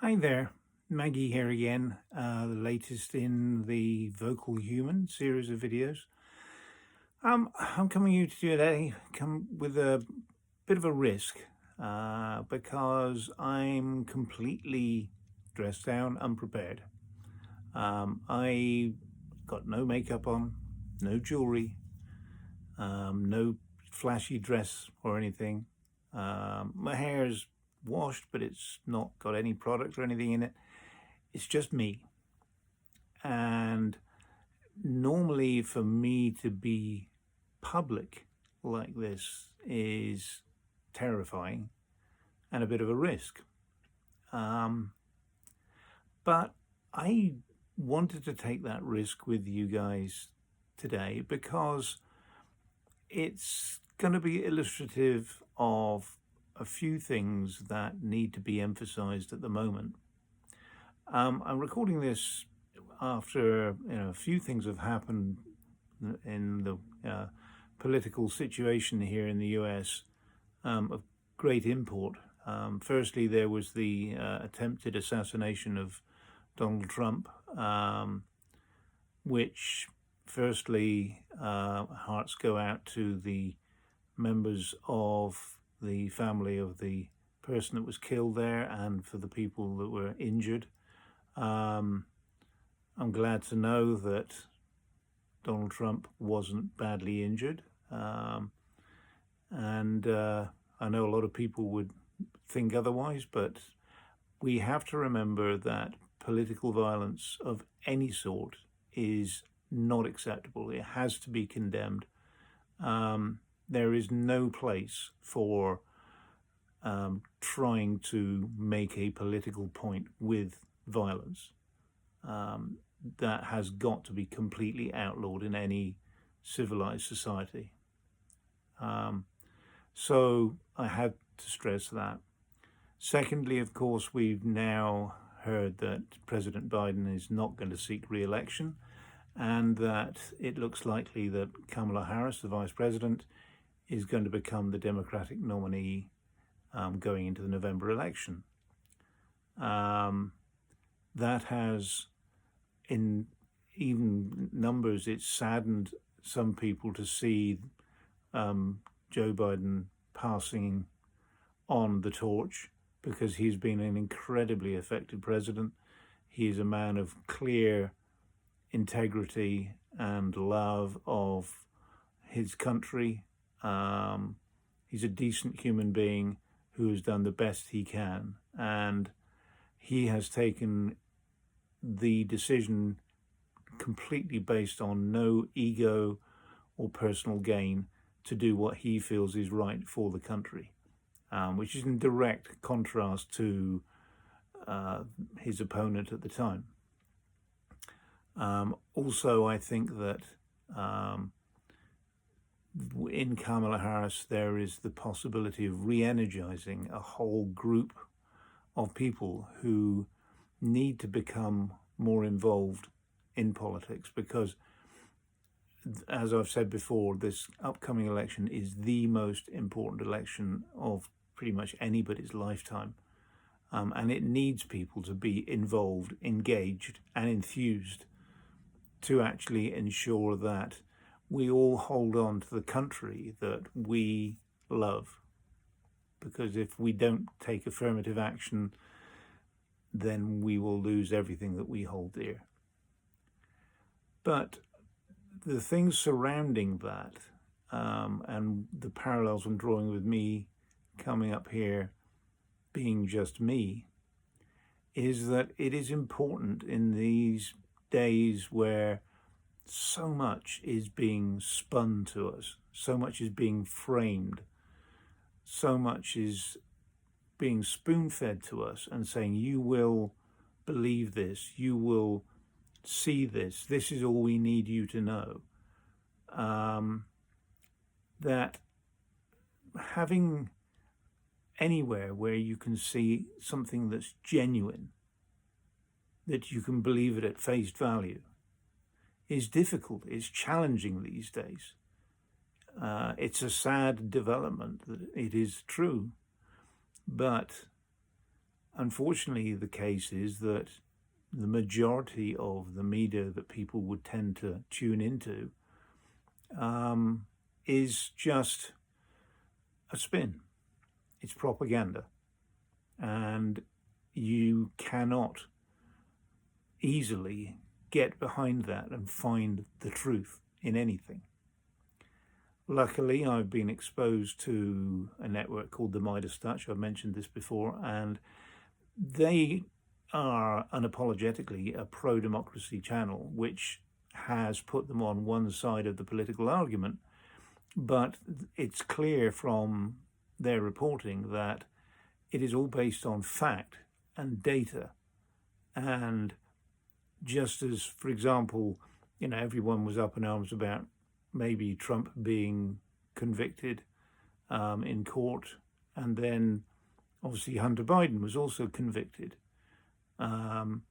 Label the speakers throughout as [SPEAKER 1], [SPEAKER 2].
[SPEAKER 1] Hi there, Maggie here again, the latest in the Vocal Human series of videos. I'm coming to you today come with a bit of a risk because I'm completely dressed down, unprepared. I got no makeup on, no jewelry, no flashy dress or anything. My hair's washed, but it's not got any product or anything in it. It's just me. And normally for me to be public like this is terrifying and a bit of a risk. But I wanted to take that risk with you guys today because it's going to be illustrative of a few things that need to be emphasized at the moment. I'm recording this after a few things have happened in the political situation here in the US of great import. Firstly, there was the attempted assassination of Donald Trump, which firstly, hearts go out to the members of the family of the person that was killed there and for the people that were injured. I'm glad to know that Donald Trump wasn't badly injured. And I know a lot of people would think otherwise, but we have to remember that political violence of any sort is not acceptable. It has to be condemned. There is no place for trying to make a political point with violence. That has got to be completely outlawed in any civilized society. So I had to stress that. Secondly, of course, we've now heard that President Biden is not going to seek re-election, and that it looks likely that Kamala Harris, the vice president, is going to become the Democratic nominee going into the November election. That has, in even numbers, it's saddened some people to see Joe Biden passing on the torch, because he's been an incredibly effective president. He is a man of clear integrity and love of his country. He's a decent human being who has done the best he can, and he has taken the decision completely based on no ego or personal gain to do what he feels is right for the country, which is in direct contrast to his opponent at the time. Also, I think that in Kamala Harris, there is the possibility of re-energizing a whole group of people who need to become more involved in politics, because, as I've said before, this upcoming election is the most important election of pretty much anybody's lifetime. And it needs people to be involved, engaged, and enthused to actually ensure that we all hold on to the country that we love. Because if we don't take affirmative action, then we will lose everything that we hold dear. But the things surrounding that, and the parallels I'm drawing with me coming up here being just me, is that it is important in these days where so much is being spun to us, so much is being framed, so much is being spoon-fed to us and saying, you will believe this, you will see this, this is all we need you to know. That having anywhere where you can see something that's genuine, that you can believe it at face value, is difficult, is challenging these days. It's a sad development, that it is true, but unfortunately, the case is that the majority of the media that people would tend to tune into is just a spin. It's propaganda. And you cannot easily get behind that and find the truth in anything. Luckily, I've been exposed to a network called the Meidas Touch. I've mentioned this before, and they are unapologetically a pro-democracy channel, which has put them on one side of the political argument. But it's clear from their reporting that it is all based on fact and data. And just as, for example, everyone was up in arms about maybe Trump being convicted in court, and then obviously Hunter Biden was also convicted. And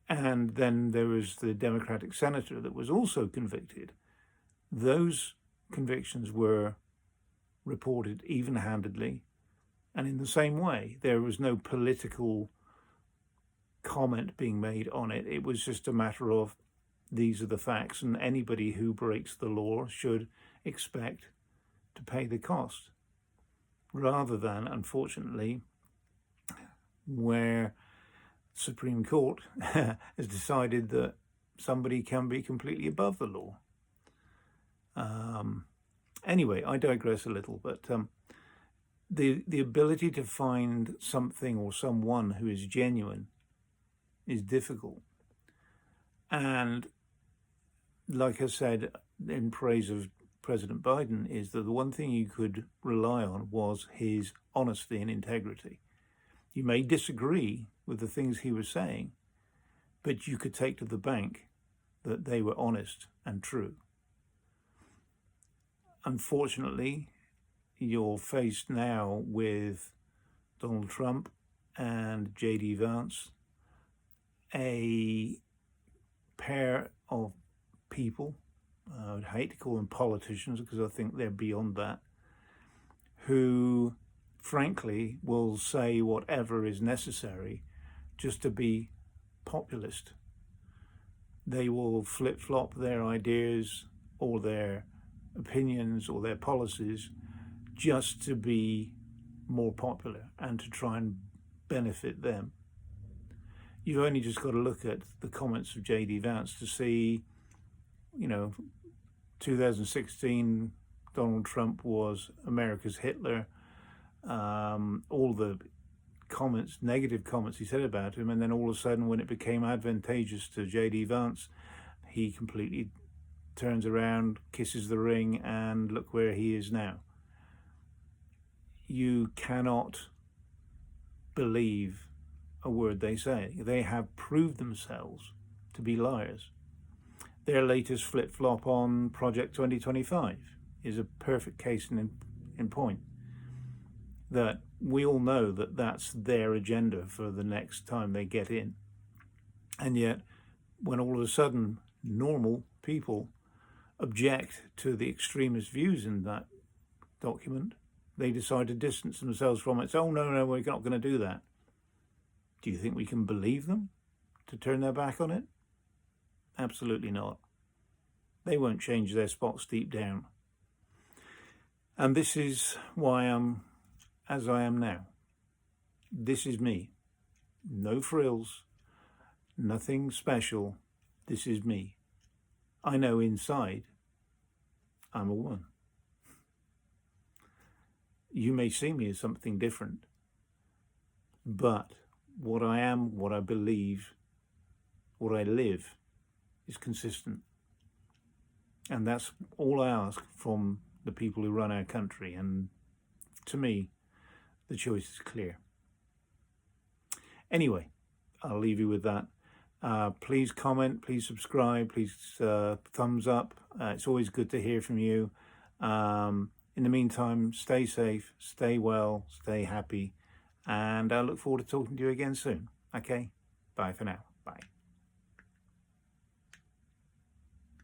[SPEAKER 1] then there was the Democratic senator that was also convicted. Those convictions were reported even-handedly, and in the same way. There was no political comment being made on it. It was just a matter of, these are the facts, and anybody who breaks the law should expect to pay the cost. Rather than, unfortunately, where the Supreme Court has decided that somebody can be completely above the law. Anyway, I digress a little, but the ability to find something or someone who is genuine is difficult. And like I said, in praise of President Biden, is that the one thing you could rely on was his honesty and integrity. You may disagree with the things he was saying, but you could take to the bank that they were honest and true. Unfortunately, you're faced now with Donald Trump and J.D. Vance, a pair of people, I would hate to call them politicians because I think they're beyond that, who frankly will say whatever is necessary just to be populist. They will flip-flop their ideas or their opinions or their policies just to be more popular and to try and benefit them. You've only just got to look at the comments of J.D. Vance to see, 2016, Donald Trump was America's Hitler. All the comments, negative comments he said about him, and then all of a sudden when it became advantageous to J.D. Vance, he completely turns around, kisses the ring, and look where he is now. You cannot believe a word they say. They have proved themselves to be liars. Their latest flip-flop on Project 2025 is a perfect case in point. That we all know that that's their agenda for the next time they get in. And yet, when all of a sudden normal people object to the extremist views in that document, they decide to distance themselves from it. So, oh, no, we're not going to do that. Do you think we can believe them to turn their back on it? Absolutely not. They won't change their spots deep down. And this is why I'm as I am now. This is me. No frills, nothing special. This is me. I know inside I'm a woman. You may see me as something different, but what I am, what I believe, what I live is consistent. And that's all I ask from the people who run our country. And to me, the choice is clear. Anyway, I'll leave you with that. Please comment, please subscribe, please thumbs up. It's always good to hear from you. In the meantime, stay safe, stay well, stay happy, and I look forward to talking to you again soon. Okay, bye for now.